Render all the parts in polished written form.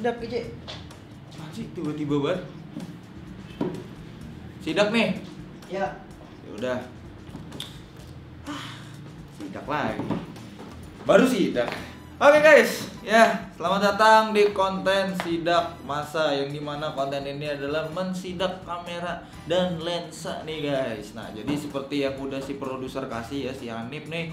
Sidak aja. Masih tiba-tiba banget. Sidak nih. Ya. Ya udah. Sidak lagi. Baru sidak. Oke guys, ya selamat datang di konten sidak masa yang dimana konten ini adalah mensidak kamera dan lensa nih guys. Nah jadi seperti yang udah si produser kasih ya si Hanif nih,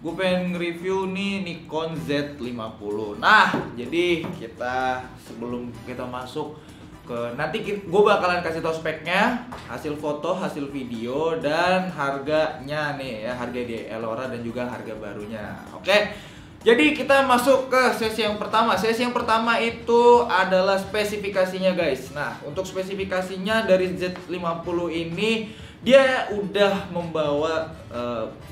gue pengen nge-review nih Nikon Z50. Nah jadi kita sebelum kita masuk ke nanti gue bakalan kasih tau speknya, hasil foto, hasil video, dan harganya nih ya, harga di Elora dan juga harga barunya. Oke. Jadi kita masuk ke sesi yang pertama. Sesi yang pertama itu adalah spesifikasinya guys. Nah untuk spesifikasinya dari Z50 ini dia udah membawa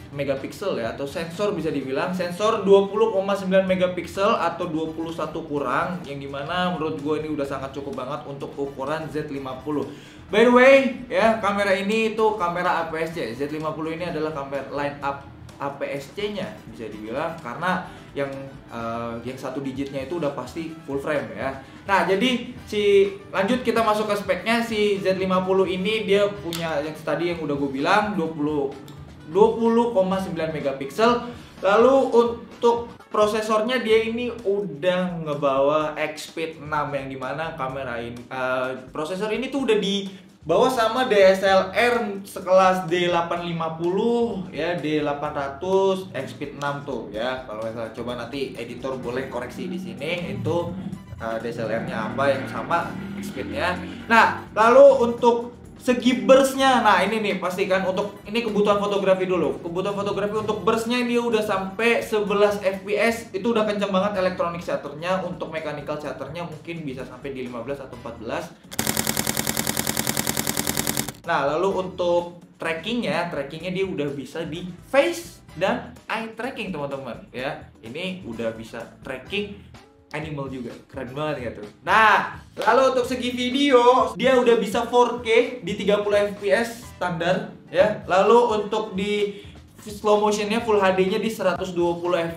megapiksel ya, atau sensor bisa dibilang sensor 20,9 megapiksel atau 21 kurang, yang dimana menurut gue ini udah sangat cukup banget untuk ukuran Z50. By the way ya, kamera ini itu kamera APS-C. Z50 ini adalah kamera line up APS-C-nya bisa dibilang, karena yang satu digitnya itu udah pasti full frame ya. Nah jadi lanjut kita masuk ke speknya. Si Z50 ini dia punya yang tadi yang udah gue bilang 20,9 megapiksel. Lalu untuk prosesornya dia ini udah ngebawa Expeed 6, yang dimana kamera ini prosesor ini tuh udah dibawa sama DSLR sekelas D850 ya, D800 Expeed 6 tuh ya. Kalau misalnya coba nanti editor boleh koreksi di sini itu DSLR-nya apa yang sama Expeed-nya. Nah, lalu untuk segi burst-nya, nah ini nih pastikan untuk ini kebutuhan fotografi dulu. Kebutuhan fotografi untuk burst-nya ini udah sampai 11 fps, itu udah kenceng banget electronic shutter-nya. Untuk mechanical shutter-nya mungkin bisa sampai di 15 atau 14. Nah, lalu untuk trackingnya dia udah bisa di face dan eye tracking teman-teman ya. Ini udah bisa tracking animal juga, keren banget ya tuh. Nah, lalu untuk segi video dia udah bisa 4K di 30 fps standar ya. Lalu untuk di slow motionnya full HD-nya di 120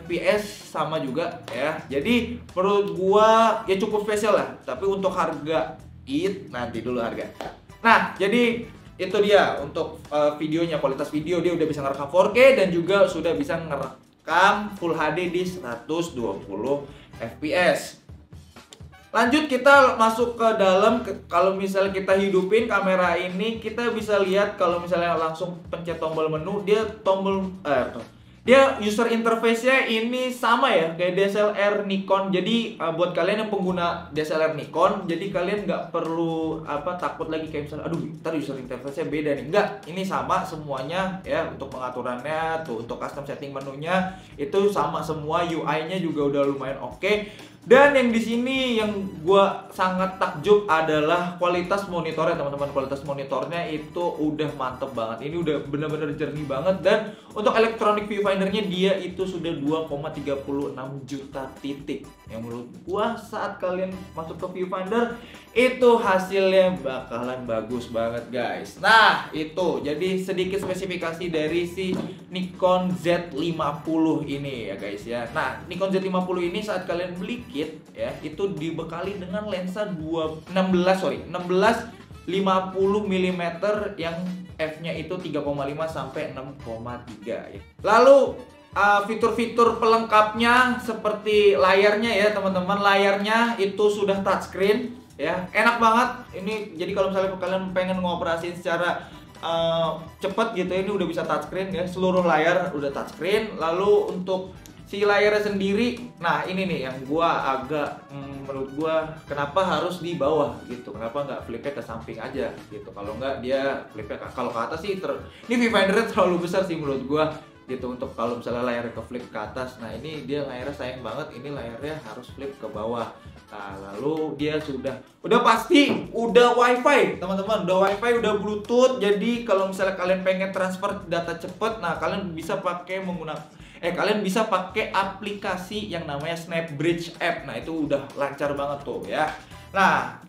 fps sama juga ya. Jadi menurut gua ya cukup spesial lah. Tapi untuk harga nanti dulu harga. Nah, jadi itu dia untuk videonya, kualitas video dia udah bisa ngerekam 4K dan juga sudah bisa ngerekam full HD di 120 fps. Lanjut kita masuk ke dalam. Kalau misalnya kita hidupin kamera ini, kita bisa lihat kalau misalnya langsung pencet tombol menu, dia dia user interface-nya ini sama ya kayak DSLR Nikon. Jadi buat kalian yang pengguna DSLR Nikon, jadi kalian nggak perlu takut lagi kayak misalnya aduh ntar user interface-nya beda nih. Enggak, ini sama semuanya ya. Untuk pengaturannya tuh, untuk custom setting menunya itu sama semua, UI-nya juga udah lumayan oke. Dan yang di sini yang gua sangat takjub adalah kualitas monitornya teman-teman. Kualitas monitornya itu udah mantep banget. Ini udah bener-bener jernih banget. Dan untuk electronic viewfindernya dia itu sudah 2,36 juta titik. Yang menurut gua saat kalian masuk ke viewfinder itu hasilnya bakalan bagus banget guys. Nah itu jadi sedikit spesifikasi dari si Nikon Z50 ini ya guys ya. Nah Nikon Z50 ini saat kalian beli kit ya, itu dibekali dengan lensa 16 50 mm yang f-nya itu 3,5 sampai 6,3 ya. Lalu fitur-fitur pelengkapnya seperti layarnya ya teman-teman. Layarnya itu sudah touchscreen ya, enak banget ini. Jadi kalau misalnya kalian pengen ngoperasiin secara cepet gitu, ini udah bisa touchscreen ya. Seluruh layar udah touchscreen. Lalu untuk si layarnya sendiri, nah ini nih yang gua agak menurut gua kenapa harus di bawah gitu, kenapa nggak flipnya ke samping aja gitu. Kalau nggak dia flipnya kalau ke atas sih ini viewfindernya terlalu besar sih menurut gua gitu. Untuk kalau misalnya layarnya ke flip ke atas, nah ini dia layarnya sayang banget, ini layarnya harus flip ke bawah. Nah lalu dia udah pasti udah wifi teman-teman, udah wifi, udah bluetooth. Jadi kalau misalnya kalian pengen transfer data cepet, nah kalian bisa pakai kalian bisa pakai aplikasi yang namanya SnapBridge app. Nah itu udah lancar banget tuh ya. Nah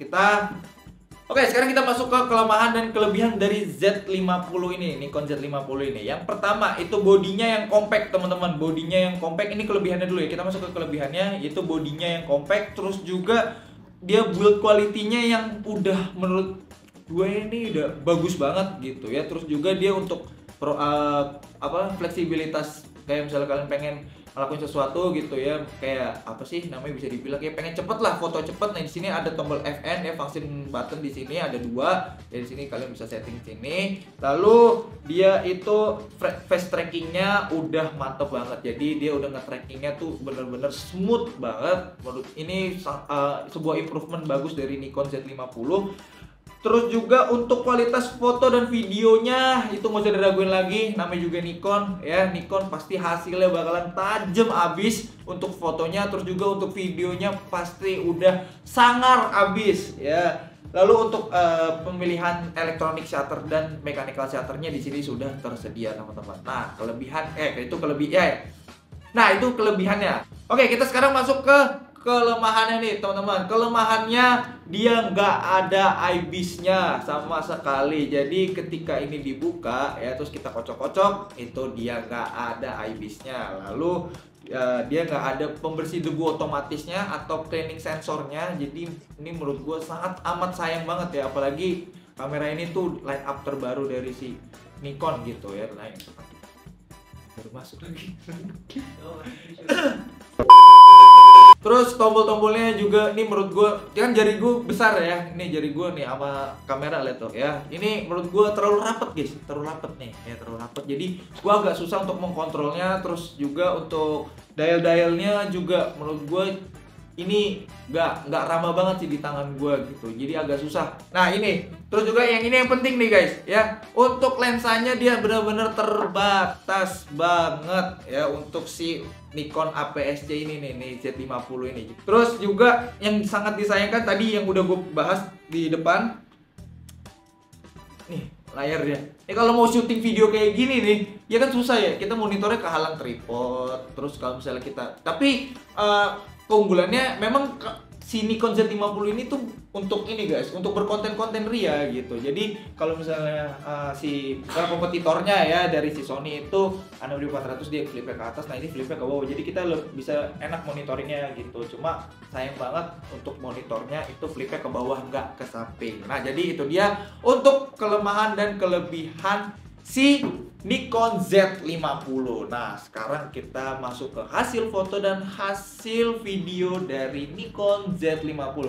Oke, sekarang kita masuk ke kelemahan dan kelebihan dari Z50 ini, Nikon Z50 ini. Yang pertama itu bodinya yang compact teman-teman. Bodinya yang compact, ini kelebihannya dulu ya. Kita masuk ke kelebihannya, yaitu bodinya yang compact. Terus juga dia build quality-nya yang udah menurut gue ini udah bagus banget gitu ya. Terus juga dia untuk fleksibilitas, kayak misalnya kalian pengen ngelakuin sesuatu gitu ya, kayak apa sih namanya, bisa dibilang kayak pengen cepet lah, foto cepet. Nah di sini ada tombol FN ya, function button di sini ada 2. Dari sini kalian bisa setting sini. Lalu dia itu face trackingnya udah mantep banget. Jadi dia udah nge-trackingnya tuh bener-bener smooth banget. Menurut ini sebuah improvement bagus dari Nikon Z50. Terus juga untuk kualitas foto dan videonya itu nggak usah diraguin lagi, namanya juga Nikon ya. Nikon pasti hasilnya bakalan tajam abis untuk fotonya, terus juga untuk videonya pasti udah sangar abis ya. Lalu untuk pemilihan electronic shutter dan mechanical shutternya di sini sudah tersedia teman-teman. Nah itu kelebihannya. Oke, kita sekarang masuk ke kelemahannya nih teman-teman. Kelemahannya dia nggak ada IBIS-nya sama sekali. Jadi ketika ini dibuka ya, terus kita kocok-kocok, itu dia nggak ada IBIS-nya. Lalu dia nggak ada pembersih debu otomatisnya atau cleaning sensornya. Jadi ini menurut gue sangat amat sayang banget ya. Apalagi kamera ini tuh line up terbaru dari si Nikon gitu ya. Baru masuk lagi. Terus tombol-tombolnya juga ini menurut gue, kan jari gue besar ya, ini jari gue nih sama kamera lihat tuh ya. Ini menurut gue terlalu rapet guys, terlalu rapet nih ya, terlalu rapet. Jadi gue agak susah untuk mengkontrolnya. Terus juga untuk dial-dialnya juga menurut gue ini nggak ramah banget sih di tangan gue gitu. Jadi agak susah. Nah ini, terus juga yang ini yang penting nih guys ya. Untuk lensanya dia benar-benar terbatas banget ya untuk si Nikon APS-C ini nih Z50 ini. Terus juga yang sangat disayangkan tadi yang udah gue bahas di depan. Nih layarnya. Kalau mau syuting video kayak gini nih, ya kan susah ya. Kita monitornya kehalang tripod. Terus kalau misalnya kita, tapi keunggulannya memang si Nikon Z50 ini tuh untuk ini guys, untuk berkonten-konten ria gitu. Jadi kalau misalnya si kompetitornya ya dari si Sony itu A6400 dia flipnya ke atas, nah ini flipnya ke bawah. Jadi kita bisa enak monitoringnya gitu. Cuma sayang banget untuk monitornya itu flipnya ke bawah, nggak ke samping. Nah jadi itu dia untuk kelemahan dan kelebihan si Nikon Z50. Nah sekarang kita masuk ke hasil foto dan hasil video dari Nikon Z50.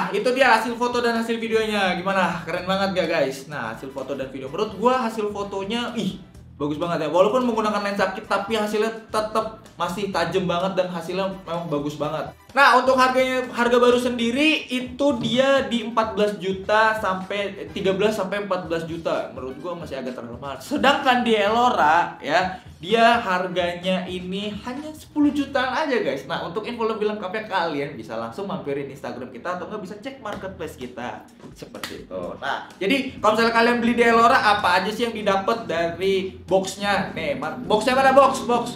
Itu dia hasil foto dan hasil videonya. Gimana? Keren banget gak guys? Nah hasil foto dan video, menurut gua hasil fotonya bagus banget ya. Walaupun menggunakan lensa kit, tapi hasilnya tetap masih tajam banget dan hasilnya memang bagus banget. Nah untuk harga baru sendiri itu dia di 14 juta sampai 13 sampai 14 juta. Menurut gua masih agak terlalu mahal. Sedangkan di Elora ya, dia harganya ini hanya 10 jutaan aja guys. Nah untuk info lebih lengkapnya kalian bisa langsung mampirin Instagram kita atau nggak bisa cek marketplace kita seperti itu. Nah jadi kalau misalnya kalian beli di Elora, apa aja sih yang didapat dari boxnya? Nih boxnya mana? Box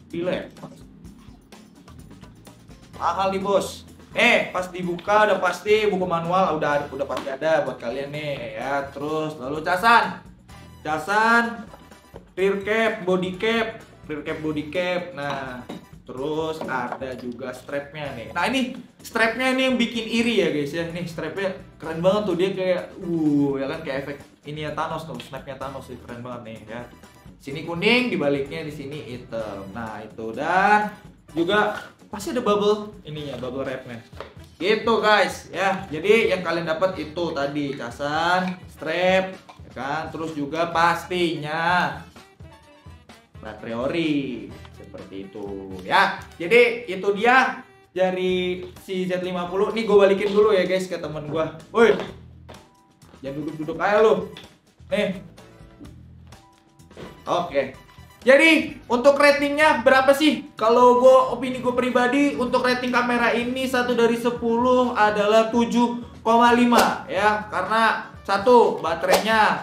gila ya, mahal nih bos. Pas dibuka udah pasti buku manual udah pasti ada buat kalian nih ya. Terus lalu casan, rear cap, body cap. Nah, terus ada juga strapnya nih. Nah, ini strapnya nih yang bikin iri ya guys ya. Nih strapnya keren banget tuh, dia kayak ya kan, kayak efek ini ya Thanos tuh, snapnya Thanos sih, keren banget nih ya. Sini kuning, dibaliknya di sini hitam. Nah, itu dan juga pasti ada bubble wrapnya gitu guys ya. Jadi yang kalian dapat itu tadi casan, strap ya kan, terus juga pastinya baterai ori seperti itu ya. Jadi itu dia dari si Z50. Nih gue balikin dulu ya guys ke temen gue. Woi, jangan duduk aja lu nih. Oke. Jadi untuk ratingnya berapa sih? Kalau opini gue pribadi untuk rating kamera ini 1 dari 10 adalah 7,5 ya. Karena satu, baterainya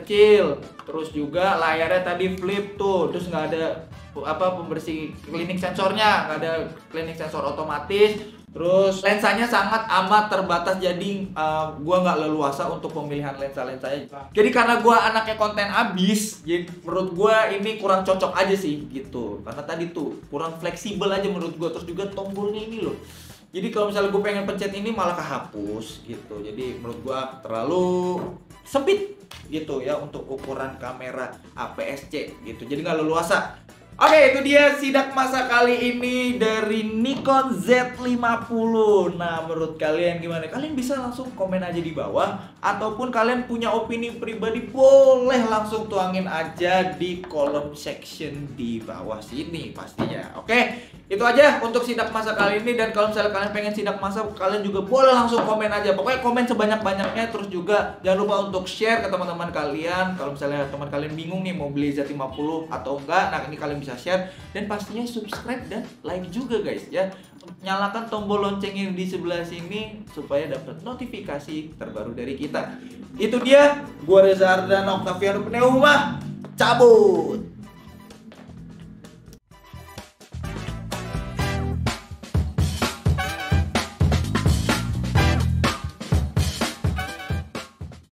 kecil, terus juga layarnya tadi flip tuh, terus nggak ada pembersih cleaning sensornya, nggak ada cleaning sensor otomatis. Terus lensanya sangat amat terbatas, jadi gua nggak leluasa untuk pemilihan lensa-lensanya. Jadi karena gua anaknya konten abis, jadi menurut gua ini kurang cocok aja sih gitu. Karena tadi tuh kurang fleksibel aja menurut gua. Terus juga tombolnya ini loh. Jadi kalau misalnya gue pengen pencet ini malah kehapus gitu. Jadi menurut gua terlalu sempit gitu ya untuk ukuran kamera APS-C gitu. Jadi nggak leluasa. Oke, itu dia sidak masa kali ini dari Nikon Z50. Nah, menurut kalian gimana? Kalian bisa langsung komen aja di bawah, ataupun kalian punya opini pribadi boleh langsung tuangin aja di kolom section di bawah sini pastinya. Oke, itu aja untuk sidak masa kali ini. Dan kalau misalnya kalian pengen sidak masa, kalian juga boleh langsung komen aja. Pokoknya komen sebanyak-banyaknya. Terus juga jangan lupa untuk share ke teman-teman kalian. Kalau misalnya teman kalian bingung nih mau beli Z50 atau enggak, nah ini kalian bisa share. Dan pastinya subscribe dan like juga guys ya. Nyalakan tombol lonceng yang di sebelah sini supaya dapat notifikasi terbaru dari kita. Itu dia, gua Reza Ardan Octaviano Pneuma, cabut.